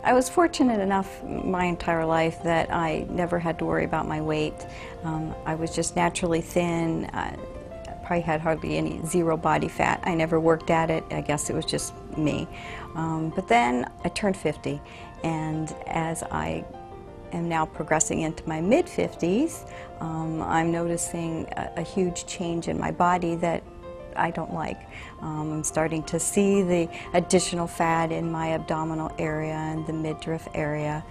I was fortunate enough my entire life that I never had to worry about my weight. I was just naturally thin. I probably had hardly any zero body fat. I never worked at it. I guess it was just me. But then I turned 50, and as I am now progressing into my mid-50s, I'm noticing a huge change in my body that I don't like. I'm starting to see the additional fat in my abdominal area and the midriff area.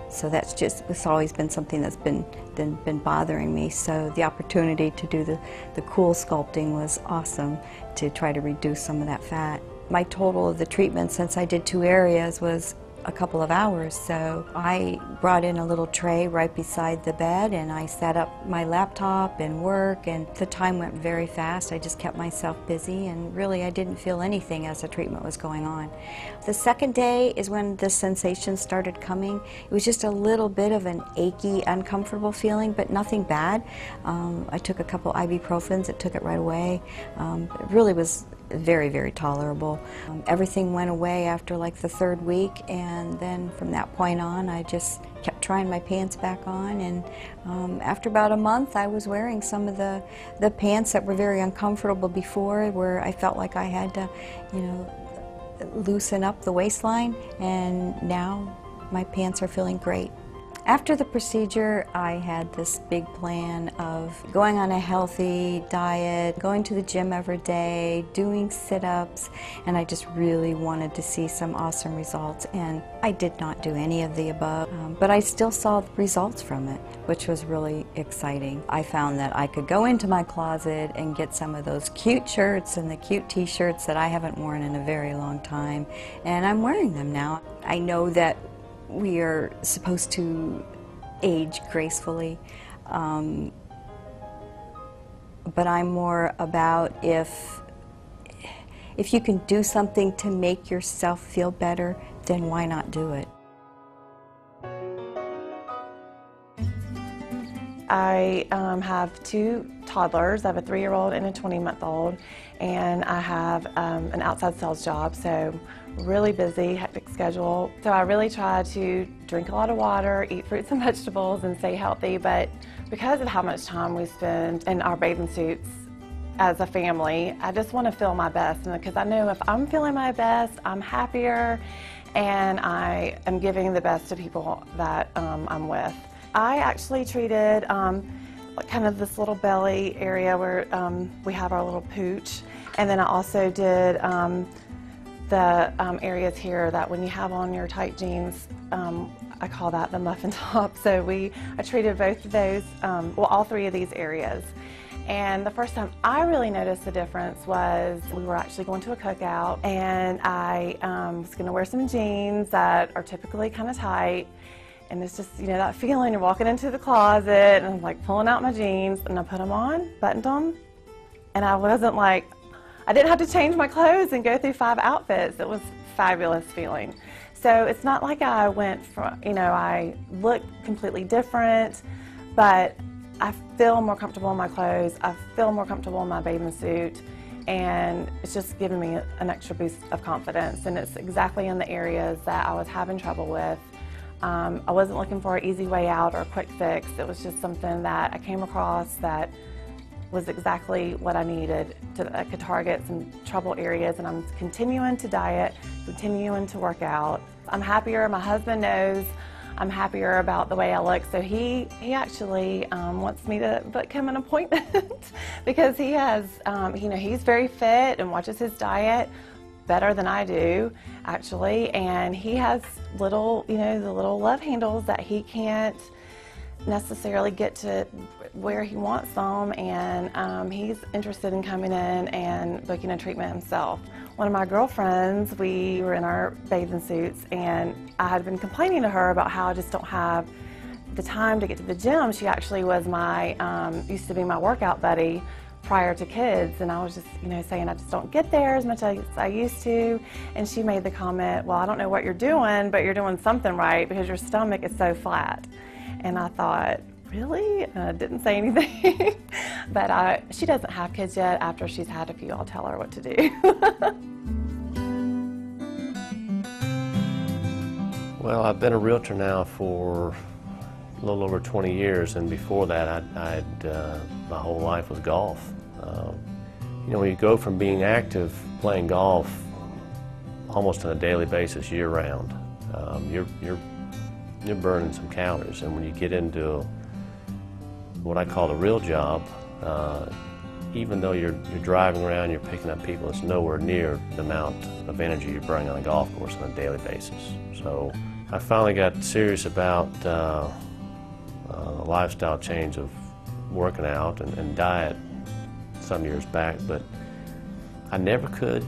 So it's always been something that's been bothering me. So the opportunity to do the CoolSculpting was awesome to try to reduce some of that fat. My total of the treatment since I did 2 areas was a couple of hours, so I brought in a little tray right beside the bed and I set up my laptop and work, and the time went very fast. I just kept myself busy, and really I didn't feel anything as the treatment was going on. The second day is when the sensation started coming. It was just a little bit of an achy, uncomfortable feeling, but nothing bad. I took a couple ibuprofens, it took it right away. It really was very, very tolerable. Everything went away after like the 3rd week, and then from that point on I just kept trying my pants back on, and after about a month I was wearing some of the pants that were very uncomfortable before, where I felt like I had to, you know, loosen up the waistline, and now my pants are feeling great. After the procedure, I had this big plan of going on a healthy diet, going to the gym every day, doing sit-ups, and I just really wanted to see some awesome results. And I did not do any of the above, but I still saw results from it, which was really exciting. I found that I could go into my closet and get some of those cute shirts and the cute t-shirts that I haven't worn in a very long time, and I'm wearing them now. I know that we are supposed to age gracefully, but I'm more about if you can do something to make yourself feel better, then why not do it? I have 2 toddlers. I have a 3-year-old and a 20-month-old, and I have an outside sales job, so really busy, hectic schedule. So I really try to drink a lot of water, eat fruits and vegetables, and stay healthy, but because of how much time we spend in our bathing suits as a family, I just want to feel my best, and because I know if I'm feeling my best, I'm happier, and I am giving the best to people that I'm with. I actually treated kind of this little belly area where we have our little pooch, and then I also did the areas here that when you have on your tight jeans, I call that the muffin top. So I treated both of those, well, all 3 of these areas. And the first time I really noticed the difference was we were actually going to a cookout, and I was going to wear some jeans that are typically kind of tight. And it's just, you know, that feeling, you're walking into the closet and I'm like pulling out my jeans, and I put them on, buttoned them, and I wasn't like, I didn't have to change my clothes and go through 5 outfits. It was a fabulous feeling. So it's not like I went from, you know, I look completely different, but I feel more comfortable in my clothes, I feel more comfortable in my bathing suit, and it's just given me an extra boost of confidence, and it's exactly in the areas that I was having trouble with. I wasn't looking for an easy way out or a quick fix. It was just something that I came across that was exactly what I needed that could target some trouble areas, and I'm continuing to diet, continuing to work out. I'm happier. My husband knows I'm happier about the way I look, so he actually wants me to book him an appointment because he has, you know, he's very fit and watches his diet better than I do, actually, and he has little, you know, the little love handles that he can't necessarily get to where he wants them, and he's interested in coming in and booking a treatment himself. One of my girlfriends, we were in our bathing suits, and I had been complaining to her about how I just don't have the time to get to the gym. She actually was my, used to be my workout buddy prior to kids, and I was just, you know, saying I just don't get there as much as I used to, and she made the comment, well, I don't know what you're doing, but you're doing something right because your stomach is so flat. And I thought, really? And I didn't say anything. But she doesn't have kids yet. After she's had a few, I'll tell her what to do. Well, I've been a realtor now for a little over 20 years, and before that, my whole life was golf. You know, when you go from being active, playing golf almost on a daily basis, year-round, you're burning some calories, and when you get into what I call the real job, even though you're driving around, you're picking up people, it's nowhere near the amount of energy you bring on a golf course on a daily basis. So I finally got serious about the lifestyle change of working out and diet some years back, but I never could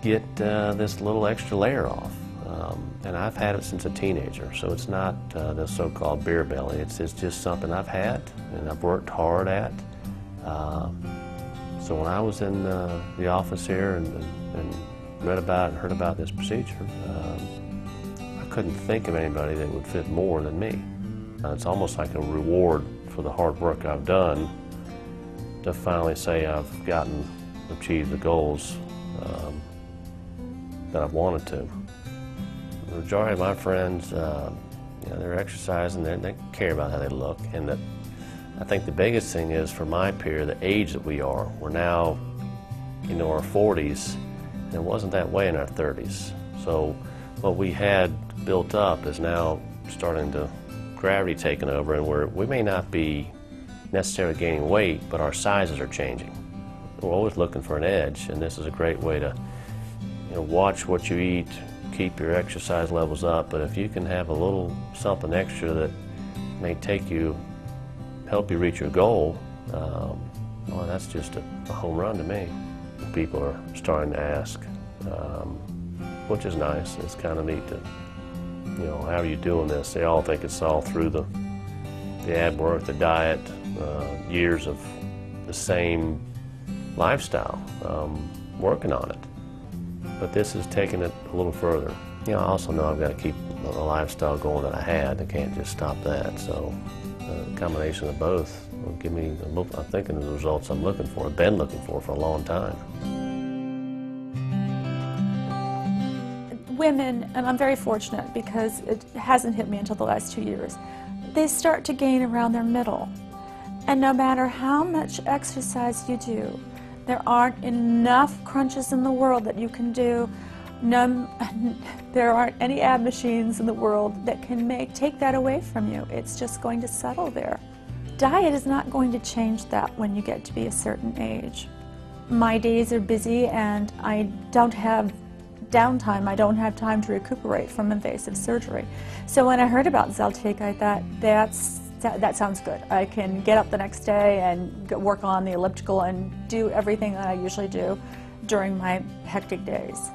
get this little extra layer off. And I've had it since a teenager, so it's not the so-called beer belly. It's just something I've had and I've worked hard at. So when I was in the office here and read about and heard about this procedure, I couldn't think of anybody that would fit more than me. It's almost like a reward for the hard work I've done to finally say I've achieved the goals that I've wanted to. The majority of my friends, you know, they're exercising, they care about how they look, and I think the biggest thing is for my peer, the age that we are. We're now in our 40s, and it wasn't that way in our 30s. So what we had built up is now starting to gravity taking over, and we may not be necessarily gaining weight, but our sizes are changing. We're always looking for an edge, and this is a great way to, you know, watch what you eat, keep your exercise levels up, but if you can have a little something extra that may help you reach your goal, well, that's just a home run to me. People are starting to ask, which is nice. It's kind of neat to, you know, how are you doing this? They all think it's all through the ab work, the diet, years of the same lifestyle, working on it. But this is taking it a little further. You know, I also know I've got to keep the lifestyle going that I had. I can't just stop that. So a combination of both will give me, I'm thinking, the results I'm looking for, I've been looking for a long time. Women, and I'm very fortunate because it hasn't hit me until the last 2 years, they start to gain around their middle. And no matter how much exercise you do, there aren't enough crunches in the world that you can do. There aren't any ab machines in the world that can take that away from you. It's just going to settle there. Diet is not going to change that when you get to be a certain age. My days are busy and I don't have downtime. I don't have time to recuperate from invasive surgery. So when I heard about Zeltiq, I thought that sounds good. I can get up the next day and work on the elliptical and do everything that I usually do during my hectic days.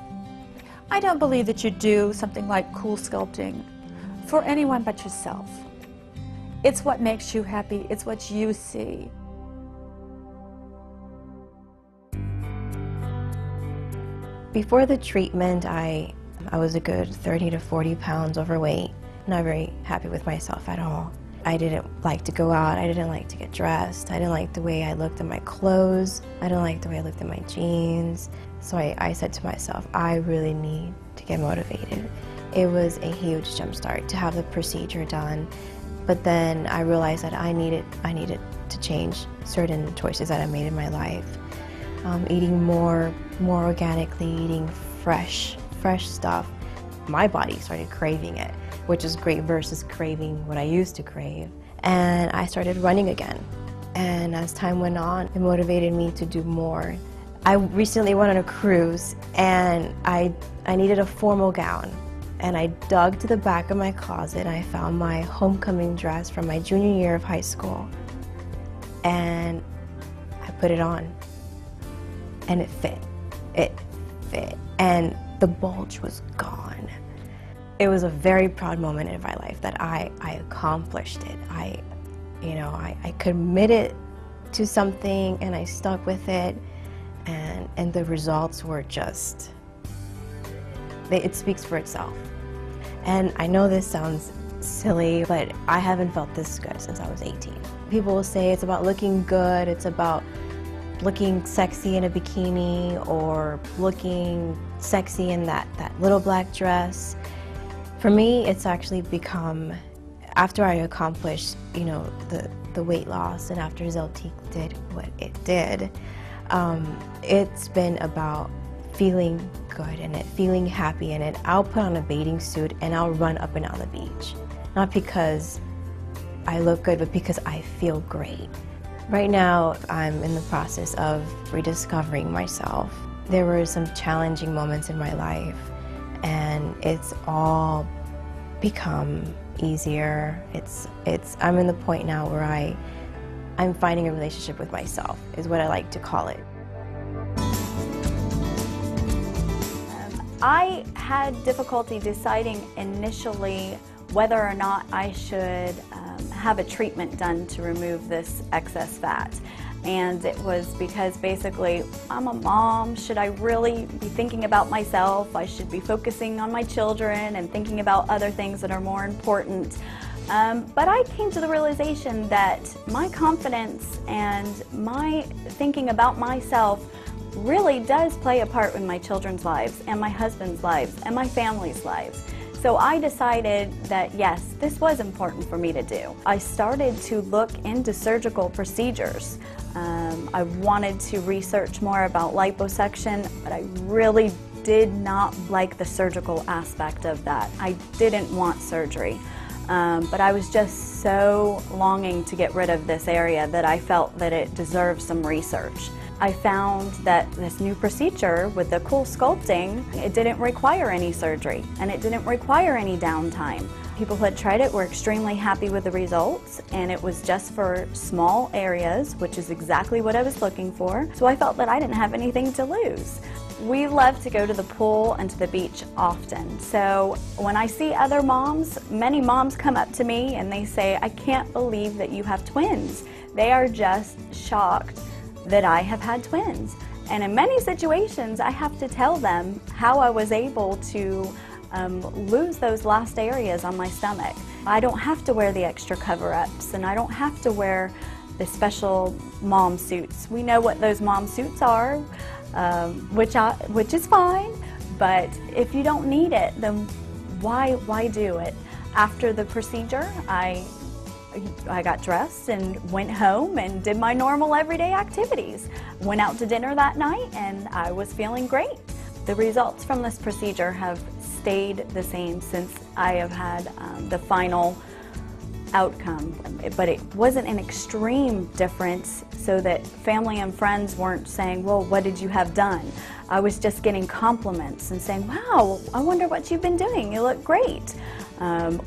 I don't believe that you do something like CoolSculpting for anyone but yourself. It's what makes you happy. It's what you see. Before the treatment, I was a good 30 to 40 pounds overweight. Not very happy with myself at all. I didn't like to go out. I didn't like to get dressed. I didn't like the way I looked in my clothes. I didn't like the way I looked in my jeans. So I said to myself, I really need to get motivated. It was a huge jump start to have the procedure done. But then I realized that I needed to change certain choices that I made in my life. Eating more organically, eating fresh stuff. My body started craving it, which is great versus craving what I used to crave. And I started running again. And as time went on, it motivated me to do more. I recently went on a cruise and I needed a formal gown. And I dug to the back of my closet and I found my homecoming dress from my junior year of high school. And I put it on. And it fit. It fit. And the bulge was gone. It was a very proud moment in my life that I accomplished it. I committed to something and I stuck with it, and the results were just, it speaks for itself. And I know this sounds silly, but I haven't felt this good since I was 18. People will say it's about looking good, it's about looking sexy in a bikini or looking sexy in that little black dress. For me, it's actually become, after I accomplished, the weight loss, and after Zeltiq did what it did, it's been about feeling good in it, feeling happy in it. I'll put on a bathing suit and I'll run up and down the beach. Not because I look good, but because I feel great. Right now, I'm in the process of rediscovering myself. There were some challenging moments in my life, and it's all become easier. I'm in the point now where I'm finding a relationship with myself, is what I like to call it. I had difficulty deciding initially whether or not I should have a treatment done to remove this excess fat. And it was because basically, I'm a mom, should I really be thinking about myself? I should be focusing on my children and thinking about other things that are more important. But I came to the realization that my confidence and my thinking about myself really does play a part in my children's lives and my husband's lives and my family's lives. So I decided that yes, this was important for me to do. I started to look into surgical procedures. I wanted to research more about liposuction, but I really did not like the surgical aspect of that. I didn't want surgery, but I was just so longing to get rid of this area that I felt that it deserved some research. I found that this new procedure with the CoolSculpting, it didn't require any surgery and it didn't require any downtime. People who had tried it were extremely happy with the results, and it was just for small areas, which is exactly what I was looking for. So I felt that I didn't have anything to lose. We love to go to the pool and to the beach often. So when I see other moms, many moms come up to me and they say, I can't believe that you have twins. They are just shocked that I have had twins. And in many situations, I have to tell them how I was able to lose those last areas on my stomach. I don't have to wear the extra cover-ups, and I don't have to wear the special mom suits. We know what those mom suits are, which is fine, but if you don't need it, then why do it? After the procedure, I got dressed and went home and did my normal everyday activities. Went out to dinner that night and I was feeling great. The results from this procedure have stayed the same since I have had the final outcome, but it wasn't an extreme difference so that family and friends weren't saying, well, what did you have done? I was just getting compliments and saying, wow, I wonder what you've been doing, you look great.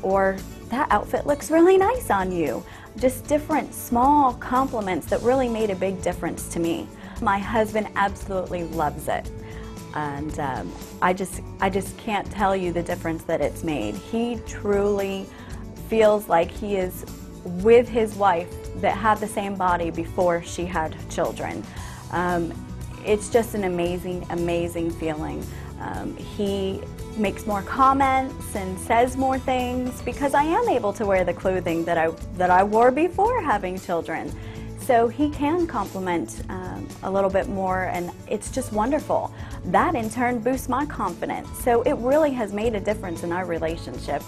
Or that outfit looks really nice on you. Just different small compliments that really made a big difference to me. My husband absolutely loves it. And I just can't tell you the difference that it's made. He truly feels like he is with his wife that had the same body before she had children. It's just an amazing, amazing feeling. He makes more comments and says more things because I am able to wear the clothing that I wore before having children. So he can compliment a little bit more, and it's just wonderful. That in turn boosts my confidence. So it really has made a difference in our relationship.